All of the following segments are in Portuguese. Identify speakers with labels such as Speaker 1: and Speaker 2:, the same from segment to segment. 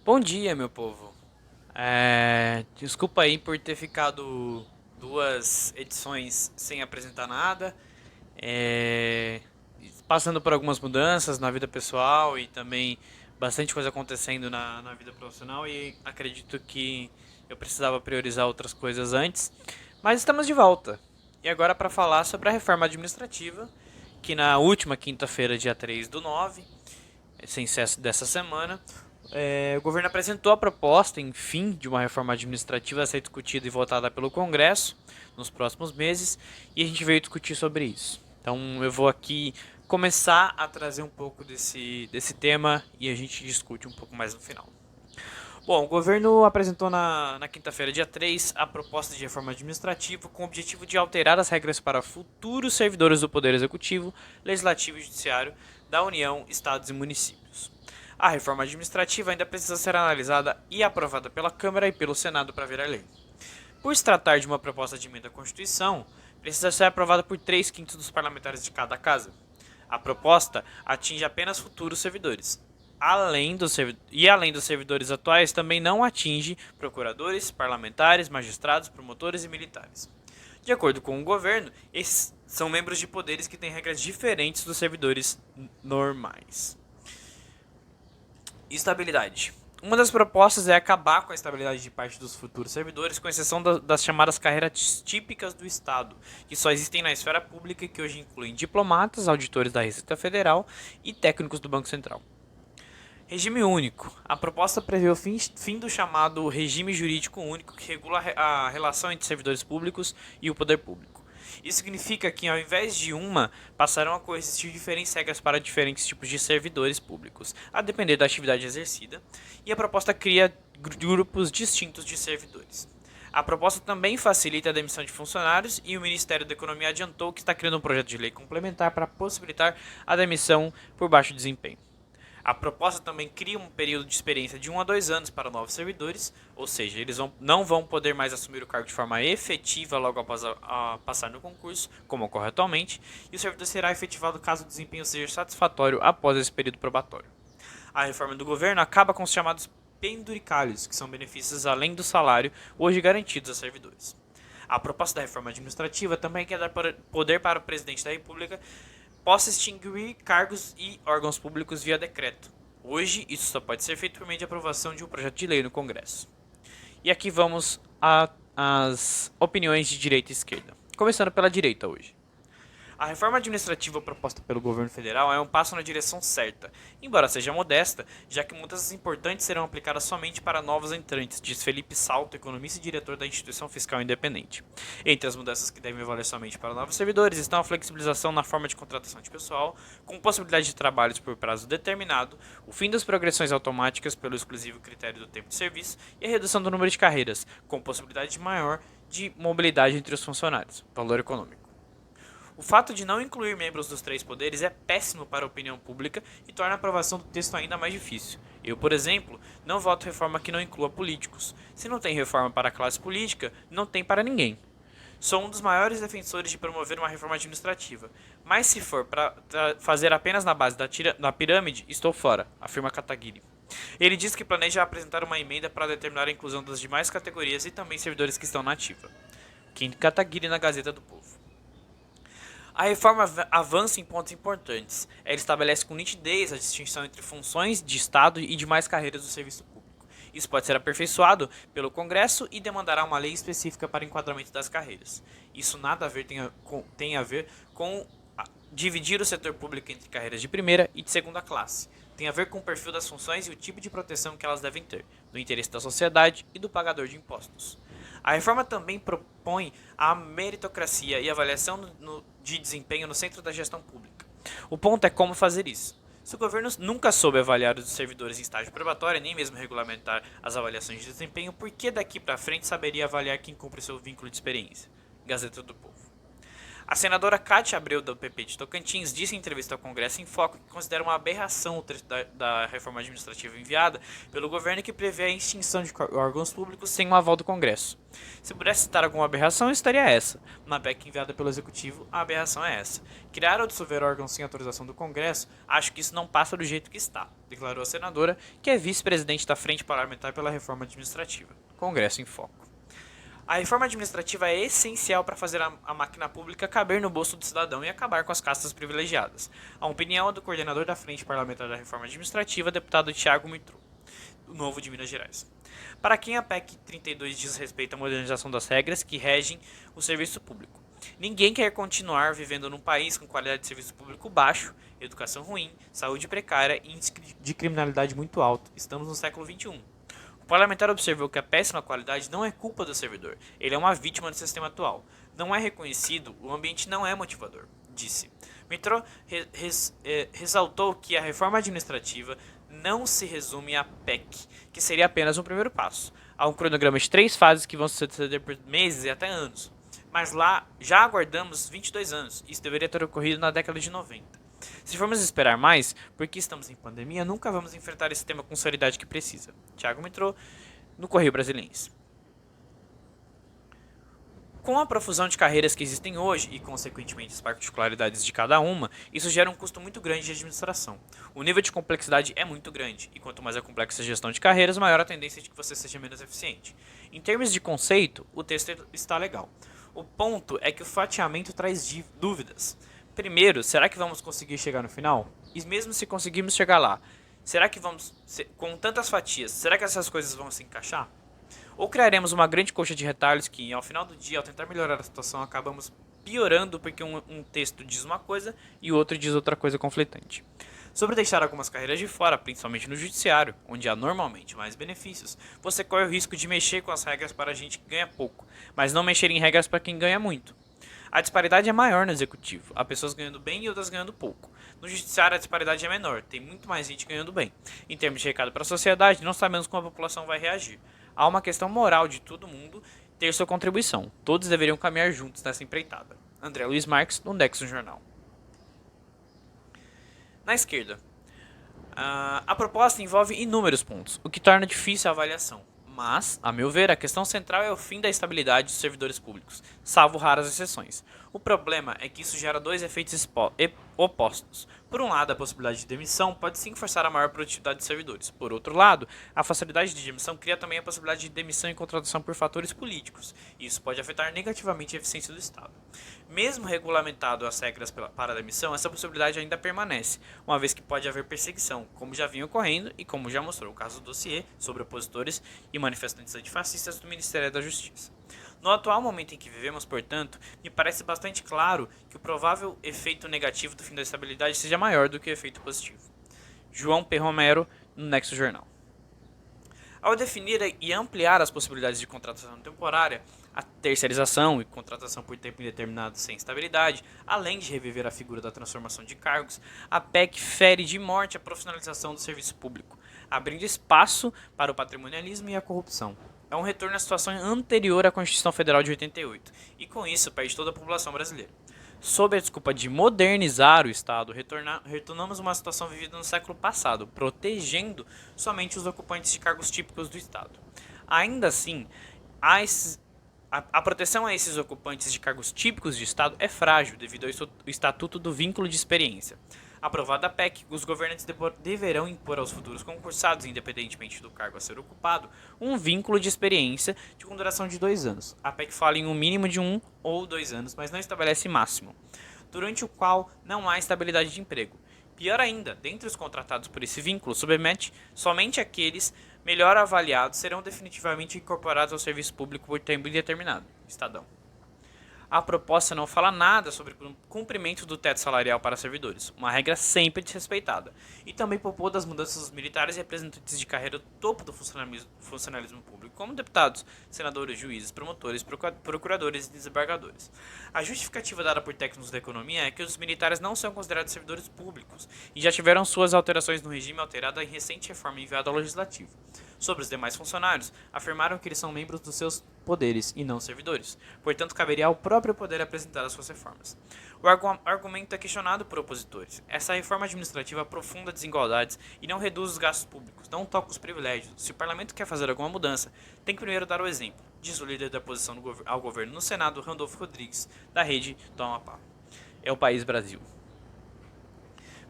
Speaker 1: Bom dia, meu povo. Desculpa aí por ter ficado duas edições sem apresentar nada. É, Passando por algumas mudanças na vida pessoal e também bastante coisa acontecendo na vida profissional e acredito que eu precisava priorizar outras coisas antes. Mas estamos de volta. E agora para falar sobre a reforma administrativa, que na última quinta-feira, dia 3 do 9, sem excesso dessa semana, o governo apresentou a proposta, enfim, de uma reforma administrativa a ser discutida e votada pelo Congresso nos próximos meses, e a gente veio discutir sobre isso. Então eu vou aqui começar a trazer um pouco desse tema e a gente discute um pouco mais no final. Bom, o governo apresentou na quinta-feira, dia 3, a proposta de reforma administrativa com o objetivo de alterar as regras para futuros servidores do Poder Executivo, Legislativo e Judiciário da União, Estados e Municípios. A reforma administrativa ainda precisa ser analisada e aprovada pela Câmara e pelo Senado para virar lei. Por se tratar de uma proposta de emenda à Constituição, precisa ser aprovada por 3/5 dos parlamentares de cada casa. A proposta atinge apenas futuros servidores. Além dos servidores atuais, também não atinge procuradores, parlamentares, magistrados, promotores e militares. De acordo com o governo, esses são membros de poderes que têm regras diferentes dos servidores normais. Estabilidade. Uma das propostas é acabar com a estabilidade de parte dos futuros servidores, com exceção das chamadas carreiras típicas do Estado, que só existem na esfera pública e que hoje incluem diplomatas, auditores da Receita Federal e técnicos do Banco Central. Regime único. A proposta prevê o fim do chamado regime jurídico único, que regula a relação entre servidores públicos e o poder público. Isso significa que, ao invés de uma, passarão a coexistir diferentes regras para diferentes tipos de servidores públicos, a depender da atividade exercida, e a proposta cria grupos distintos de servidores. A proposta também facilita a demissão de funcionários e o Ministério da Economia adiantou que está criando um projeto de lei complementar para possibilitar a demissão por baixo desempenho. A proposta também cria um período de experiência de 1 a 2 anos para novos servidores, ou seja, eles não vão poder mais assumir o cargo de forma efetiva logo após a passar no concurso, como ocorre atualmente, e o servidor será efetivado caso o desempenho seja satisfatório após esse período probatório. A reforma do governo acaba com os chamados penduricalhos, que são benefícios além do salário hoje garantidos a servidores. A proposta da reforma administrativa também quer dar poder para o presidente da República possa extinguir cargos e órgãos públicos via decreto. Hoje, isso só pode ser feito por meio de aprovação de um projeto de lei no Congresso. E aqui vamos às opiniões de direita e esquerda. Começando pela direita hoje. A reforma administrativa proposta pelo governo federal é um passo na direção certa, embora seja modesta, já que mudanças importantes serão aplicadas somente para novos entrantes, diz Felipe Salto, economista e diretor da Instituição Fiscal Independente. Entre as mudanças que devem valer somente para novos servidores estão a flexibilização na forma de contratação de pessoal, com possibilidade de trabalhos por prazo determinado, o fim das progressões automáticas pelo exclusivo critério do tempo de serviço e a redução do número de carreiras, com possibilidade maior de mobilidade entre os funcionários, valor econômico. O fato de não incluir membros dos três poderes é péssimo para a opinião pública e torna a aprovação do texto ainda mais difícil. Eu, por exemplo, não voto reforma que não inclua políticos. Se não tem reforma para a classe política, não tem para ninguém. Sou um dos maiores defensores de promover uma reforma administrativa, mas se for para fazer apenas na base da pirâmide, estou fora, afirma Kataguiri. Ele diz que planeja apresentar uma emenda para determinar a inclusão das demais categorias e também servidores que estão na ativa. Kim Kataguiri na Gazeta do Povo. A reforma avança em pontos importantes. Ela estabelece com nitidez a distinção entre funções de Estado e demais carreiras do serviço público. Isso pode ser aperfeiçoado pelo Congresso e demandará uma lei específica para o enquadramento das carreiras. Isso nada a ver tem a ver com dividir o setor público entre carreiras de primeira e de segunda classe. Tem a ver com o perfil das funções e o tipo de proteção que elas devem ter, no interesse da sociedade e do pagador de impostos. A reforma também propõe a meritocracia e avaliação de desempenho no centro da gestão pública. O ponto é como fazer isso. Se o governo nunca soube avaliar os servidores em estágio probatório, nem mesmo regulamentar as avaliações de desempenho, por que daqui para frente saberia avaliar quem cumpre seu vínculo de experiência? Gazeta do Povo. A senadora Cátia Abreu, do PP de Tocantins, disse em entrevista ao Congresso em Foco que considera uma aberração o trecho da reforma administrativa enviada pelo governo que prevê a extinção de órgãos públicos sem o aval do Congresso. Se pudesse citar alguma aberração, estaria essa. Na PEC enviada pelo Executivo, a aberração é essa. Criar ou dissolver órgãos sem autorização do Congresso, acho que isso não passa do jeito que está, declarou a senadora, que é vice-presidente da Frente Parlamentar pela Reforma Administrativa. Congresso em Foco. A reforma administrativa é essencial para fazer a máquina pública caber no bolso do cidadão e acabar com as castas privilegiadas. A opinião é do coordenador da Frente Parlamentar da Reforma Administrativa, deputado Tiago Mitro, do Novo de Minas Gerais. Para quem a PEC 32 diz respeito à modernização das regras que regem o serviço público. Ninguém quer continuar vivendo num país com qualidade de serviço público baixo, educação ruim, saúde precária e índice de criminalidade muito alto. Estamos no século XXI. O parlamentar observou que a péssima qualidade não é culpa do servidor, ele é uma vítima do sistema atual. Não é reconhecido, o ambiente não é motivador, disse. Mitro ressaltou que a reforma administrativa não se resume à PEC, que seria apenas um primeiro passo. Há um cronograma de 3 fases que vão se suceder por meses e até anos. Mas lá já aguardamos 22 anos, isso deveria ter ocorrido na década de 90. Se formos esperar mais, porque estamos em pandemia, nunca vamos enfrentar esse tema com a seriedade que precisa. Tiago Mitro, no Correio Brasiliense. Com a profusão de carreiras que existem hoje e, consequentemente, as particularidades de cada uma, isso gera um custo muito grande de administração. O nível de complexidade é muito grande, e quanto mais é complexa a gestão de carreiras, maior a tendência de que você seja menos eficiente. Em termos de conceito, o texto está legal. O ponto é que o fatiamento traz dúvidas. Primeiro, será que vamos conseguir chegar no final? E mesmo se conseguirmos chegar lá, será que vamos, com tantas fatias, será que essas coisas vão se encaixar? Ou criaremos uma grande coxa de retalhos que, ao final do dia, ao tentar melhorar a situação, acabamos piorando porque um texto diz uma coisa e o outro diz outra coisa conflitante. Sobre deixar algumas carreiras de fora, principalmente no judiciário, onde há normalmente mais benefícios, você corre o risco de mexer com as regras para a gente que ganha pouco, mas não mexer em regras para quem ganha muito. A disparidade é maior no executivo, há pessoas ganhando bem e outras ganhando pouco. No judiciário a disparidade é menor, tem muito mais gente ganhando bem. Em termos de recado para a sociedade, não sabemos como a população vai reagir. Há uma questão moral de todo mundo ter sua contribuição. Todos deveriam caminhar juntos nessa empreitada. André Luiz Marques, no Nexo Jornal. Na esquerda, a proposta envolve inúmeros pontos, o que torna difícil a avaliação. Mas, a meu ver, a questão central é o fim da estabilidade dos servidores públicos, salvo raras exceções. O problema é que isso gera dois efeitos opostos. Por um lado, a possibilidade de demissão pode sim forçar a maior produtividade dos servidores. Por outro lado, a facilidade de demissão cria também a possibilidade de demissão e contratação por fatores políticos, e isso pode afetar negativamente a eficiência do Estado. Mesmo regulamentado as regras para a demissão, essa possibilidade ainda permanece, uma vez que pode haver perseguição, como já vinha ocorrendo e como já mostrou o caso do dossiê sobre opositores e manifestantes antifascistas do Ministério da Justiça. No atual momento em que vivemos, portanto, me parece bastante claro que o provável efeito negativo do fim da estabilidade seja maior do que o efeito positivo. João P. Romero, no Nexo Jornal. Ao definir e ampliar as possibilidades de contratação temporária, a terceirização e contratação por tempo indeterminado sem estabilidade, além de reviver a figura da transformação de cargos, a PEC fere de morte a profissionalização do serviço público, abrindo espaço para o patrimonialismo e a corrupção. É um retorno à situação anterior à Constituição Federal de 88, e com isso perde toda a população brasileira. Sob a desculpa de modernizar o Estado, retornamos a uma situação vivida no século passado, protegendo somente os ocupantes de cargos típicos do Estado. Ainda assim, a proteção a esses ocupantes de cargos típicos de Estado é frágil devido ao Estatuto do Vínculo de Experiência. Aprovada a PEC, os governantes deverão impor aos futuros concursados, independentemente do cargo a ser ocupado, um vínculo de experiência com duração de 2 anos. A PEC fala em um mínimo de 1 ou 2 anos, mas não estabelece máximo, durante o qual não há estabilidade de emprego. Pior ainda, dentre os contratados por esse vínculo, somente aqueles melhor avaliados serão definitivamente incorporados ao serviço público por tempo indeterminado. Estadão. A proposta não fala nada sobre o cumprimento do teto salarial para servidores, uma regra sempre desrespeitada, e também propôs das mudanças dos militares e representantes de carreira do topo do funcionalismo público, como deputados, senadores, juízes, promotores, procuradores e desembargadores. A justificativa dada por técnicos da economia é que os militares não são considerados servidores públicos e já tiveram suas alterações no regime alterada em recente reforma enviada ao Legislativo. Sobre os demais funcionários, afirmaram que eles são membros dos seus poderes e não servidores. Portanto, caberia ao próprio poder apresentar as suas reformas. O argumento é questionado por opositores. Essa reforma administrativa aprofunda desigualdades e não reduz os gastos públicos, não toca os privilégios. Se o parlamento quer fazer alguma mudança, tem que primeiro dar o exemplo, diz o líder da oposição ao governo no Senado, Randolfo Rodrigues, da rede do Amapá. É o país Brasil.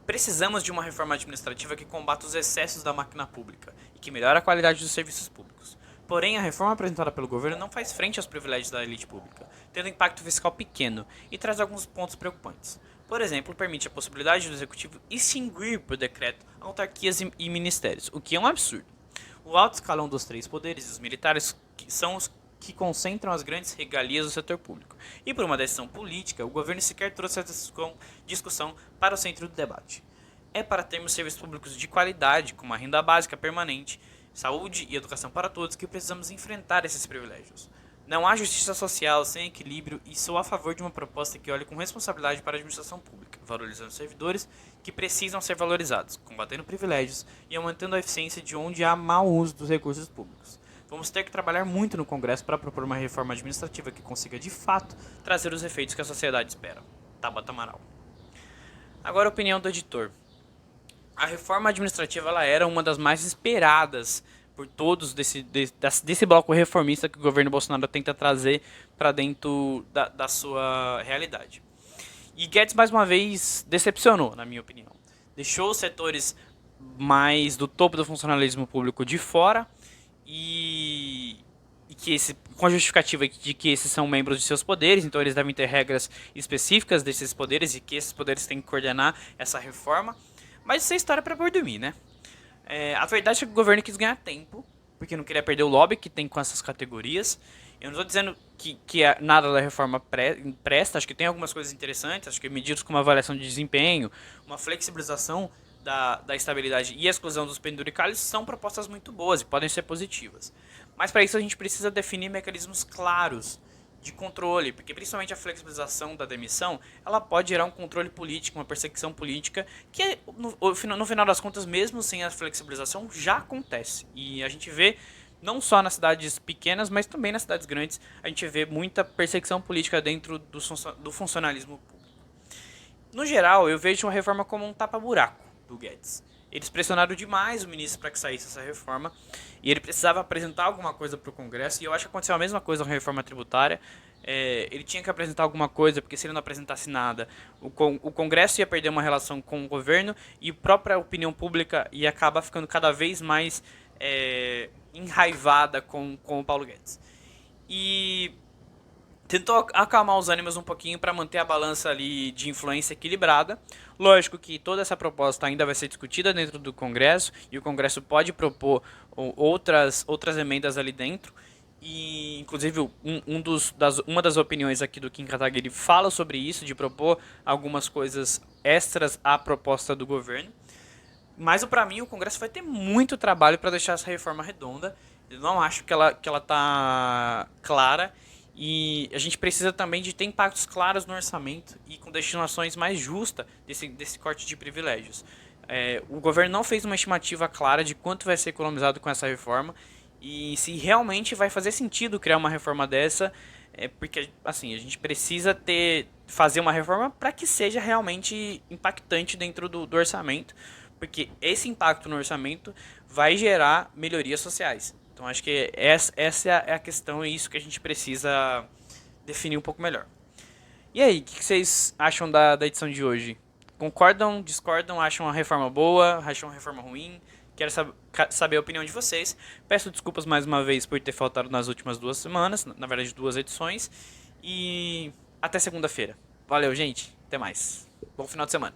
Speaker 1: Precisamos de uma reforma administrativa que combata os excessos da máquina pública e que melhore a qualidade dos serviços públicos. Porém, a reforma apresentada pelo governo não faz frente aos privilégios da elite pública, tendo impacto fiscal pequeno e traz alguns pontos preocupantes. Por exemplo, permite a possibilidade do executivo extinguir por decreto autarquias e ministérios, o que é um absurdo. O alto escalão dos três poderes e os militares são os que concentram as grandes regalias do setor público. E por uma decisão política, o governo sequer trouxe essa discussão para o centro do debate. É para termos serviços públicos de qualidade, como a renda básica permanente, saúde e educação para todos, que precisamos enfrentar esses privilégios. Não há justiça social sem equilíbrio e sou a favor de uma proposta que olhe com responsabilidade para a administração pública, valorizando os servidores que precisam ser valorizados, combatendo privilégios e aumentando a eficiência de onde há mau uso dos recursos públicos. Vamos ter que trabalhar muito no Congresso para propor uma reforma administrativa que consiga, de fato, trazer os efeitos que a sociedade espera. Tabata Amaral. Agora a opinião do editor. A reforma administrativa ela era uma das mais esperadas por todos desse bloco reformista que o governo Bolsonaro tenta trazer para dentro da sua realidade. E Guedes, mais uma vez, decepcionou, na minha opinião. Deixou os setores mais do topo do funcionalismo público de fora e que com a justificativa de que esses são membros de seus poderes, então eles devem ter regras específicas desses poderes e que esses poderes têm que coordenar essa reforma. Mas isso é história para pôr dormir, né? A verdade é que o governo quis ganhar tempo, porque não queria perder o lobby que tem com essas categorias. Eu não estou dizendo que nada da reforma presta, acho que tem algumas coisas interessantes, acho que medidas como avaliação de desempenho, uma flexibilização da estabilidade e a exclusão dos penduricalhos são propostas muito boas e podem ser positivas. Mas para isso a gente precisa definir mecanismos claros de controle, porque principalmente a flexibilização da demissão, ela pode gerar um controle político, uma perseguição política, que no final das contas, mesmo sem a flexibilização, já acontece. E a gente vê, não só nas cidades pequenas, mas também nas cidades grandes, a gente vê muita perseguição política dentro do funcionalismo público. No geral, eu vejo uma reforma como um tapa-buraco do Guedes. Eles pressionaram demais o ministro para que saísse essa reforma e ele precisava apresentar alguma coisa para o Congresso e eu acho que aconteceu a mesma coisa com a reforma tributária. Ele tinha que apresentar alguma coisa, porque se ele não apresentasse nada, o Congresso ia perder uma relação com o governo e a própria opinião pública ia acabar ficando cada vez mais enraivada com o Paulo Guedes. E tentou acalmar os ânimos um pouquinho para manter a balança ali de influência equilibrada. Lógico que toda essa proposta ainda vai ser discutida dentro do Congresso e o Congresso pode propor outras emendas ali dentro. E inclusive uma das opiniões aqui do Kim Kataguiri fala sobre isso, de propor algumas coisas extras à proposta do governo. Mas para mim o Congresso vai ter muito trabalho para deixar essa reforma redonda. Eu não acho que ela tá clara. E a gente precisa também de ter impactos claros no orçamento e com destinações mais justas desse corte de privilégios. O governo não fez uma estimativa clara de quanto vai ser economizado com essa reforma e se realmente vai fazer sentido criar uma reforma dessa, porque assim, a gente precisa fazer uma reforma para que seja realmente impactante dentro do orçamento, porque esse impacto no orçamento vai gerar melhorias sociais. Então acho que essa é a questão e isso que a gente precisa definir um pouco melhor. E aí, o que vocês acham da edição de hoje? Concordam, discordam, acham a reforma boa, acham a reforma ruim? Quero saber a opinião de vocês. Peço desculpas mais uma vez por ter faltado nas últimas 2 semanas, na verdade 2 edições. E até segunda-feira. Valeu, gente. Até mais. Bom final de semana.